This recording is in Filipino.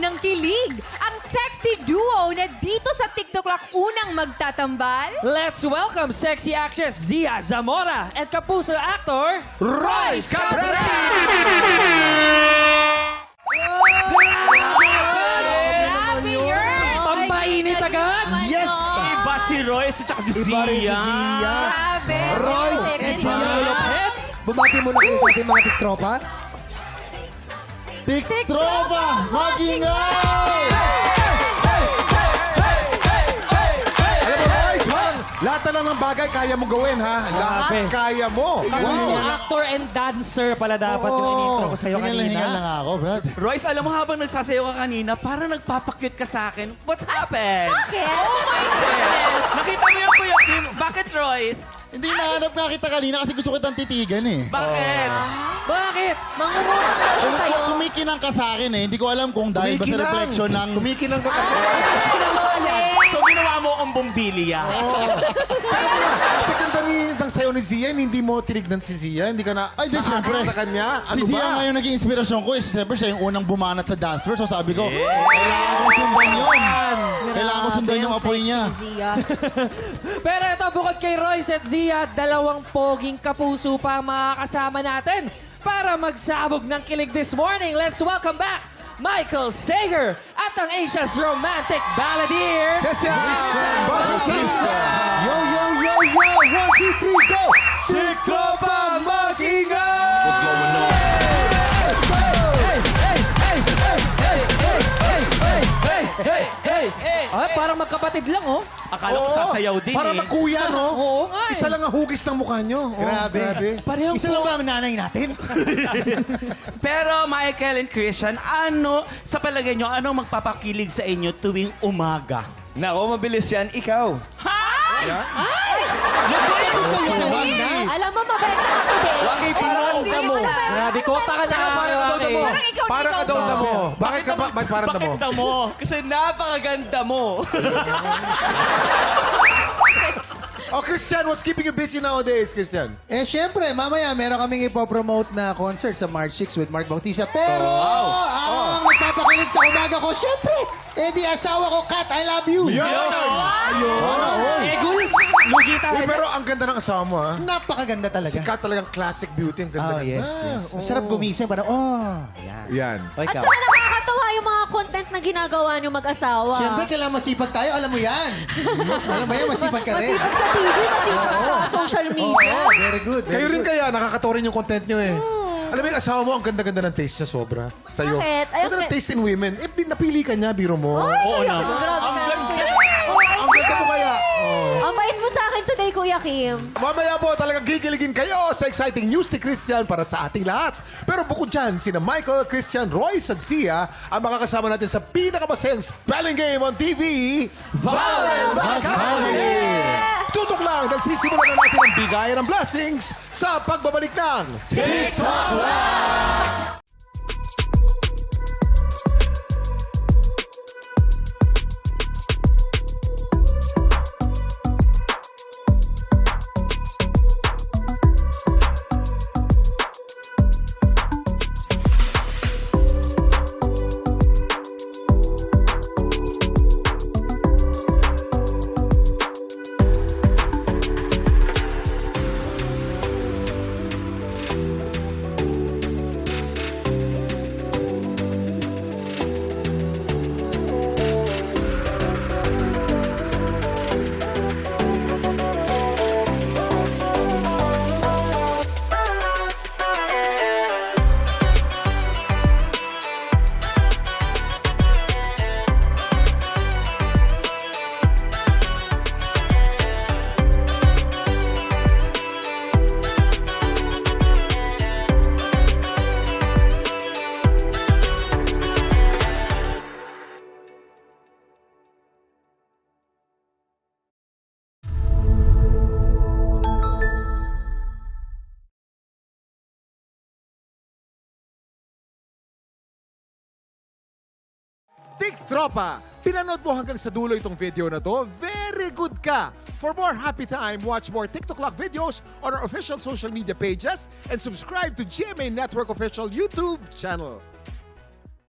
ng kilig. Ang sexy duo na dito sa TikTok Clock unang magtatambal. Let's welcome sexy actress Zia Zamora and kapuso actor Royce Cabrera! Grabe yun! Pampainit agad! Yes! Iba si Royce at saka si Iba rin si Zia. Zia. Grabe! Royce and Sexy. Zia. Bumati muna kayo sa ating mga tiktropa. Tiktropa! Mag-ingay! Alam mo, Royce, man, lahat na lang ng bagay kaya mo gawin, ha? Lahat Grabe. kaya mo. Kapuso actor and dancer pala dapat yung in-intro ko sa'yo Hingal kanina. lang ako, Brad. Royce, alam mo habang nagsasayaw ka kanina, parang nagpapakyut ka sa akin. What happened? Bakit? Oh my goodness! Nakita mo yung Kuya Kim. Bakit, Royce? Hindi nahanap nga kita kanina kasi gusto kitang titigan eh. Bakit? Bakit? Mangungutang daw siya sa'yo. Kumikinang ka sa akin eh. Hindi ko alam kung dahil ba sa reflection ng... Kumikinang ka kasi. So, ginawa mo akong bumbilya. Kaya mo nga, sa ganda ng sayo ni Zia, hindi mo tinignan si Zia, hindi ka na Ay, di, syempre. sa kanya. Ano Si Zia ba? nga yung naging inspirasyon ko eh. Siyempre, siya yung unang bumanat sa dance floor. So sabi ko, kailangan ko sundan yun. Kailangan ko sundan yung apoy niya. Pero ito, bukod kay Royce at Zia, dalawang poging kapuso pa ang makakasama natin para magsabog ng kilig this morning. Let's welcome back Michael Sager at ang Asia's romantic balladeer. Kasi Yo, yo, yo, yo! 1, 2, 3, go! Tiktropa mag-ingay! Ay, parang magkapatid lang, oh. Akala ko sasayaw din para eh. magkuya, no? Oo nga eh. Isa lang ang hugis ng mukha nyo. Oh, grabe. Parehong Isa lang ba ang nanay natin? Pero Michael and Christian, ano, sa palagay nyo, ano magpapakilig sa inyo tuwing umaga? Nako, mabilis yan. Ikaw. Alam mo, mabenta ka today. Wagi, parang ang damo. Grabe, kota ka na. Parang daw Rocky. mo. Parang ikaw Parang ka daw mo. Bakit ka ba? Parang Bakit mo. daw mo? Kasi napakaganda mo. Oh, Christian, what's keeping you busy nowadays, Christian? Eh, syempre, mamaya meron kaming ipopromote na concert sa March 6 with Mark Bautista. Pero, ang nagpapakilig sa umaga ko, syempre, eh di asawa ko, Kat, I love you. Eh, Gulis, lugi tayo. Pero ang ganda ng asawa mo, ha? Napakaganda talaga. Si Kat talagang classic beauty. Ang ganda. Oh, yes, yes. Oo. Sarap gumising, parang, yan. Yan. O, At ikaw. saka nakakatawa yung mga content na ginagawa niyo mag-asawa. Syempre, kailangan masipag tayo, alam mo yan. Alam mo yan, masipag ka rin. Masipag sa TV, masipag sa social media. Oh, very good. Kayo rin kaya, nakakatawa rin yung content nyo eh. Alam mo yung asawa mo, ang ganda-ganda ng taste niya sobra. Sa'yo. Bakit? Ay, Ganda ng ang- taste in women. Eh, napili ka niya, biro mo. Oo na. Grabe ka. Ang ganda mo kaya. Ang bait mo sa akin today, Kuya Kim. Mamaya po, talagang gigiligin kayo sa exciting news ni Christian para sa ating lahat. Pero bukod dyan, sina Michael, Christian, Royce at Zia ang makakasama natin sa pinakamasayang spelling game on TV, Vowel Vocabulary! Tutok lang dahil sisimulan na natin ang bigayan ng blessings sa pagbabalik ng TikTok Live! Tiktropa! Pinanood mo hanggang sa dulo itong video na to? Very good ka! For more happy time, watch more TikTok Clock videos on our official social media pages and subscribe to GMA Network official YouTube channel.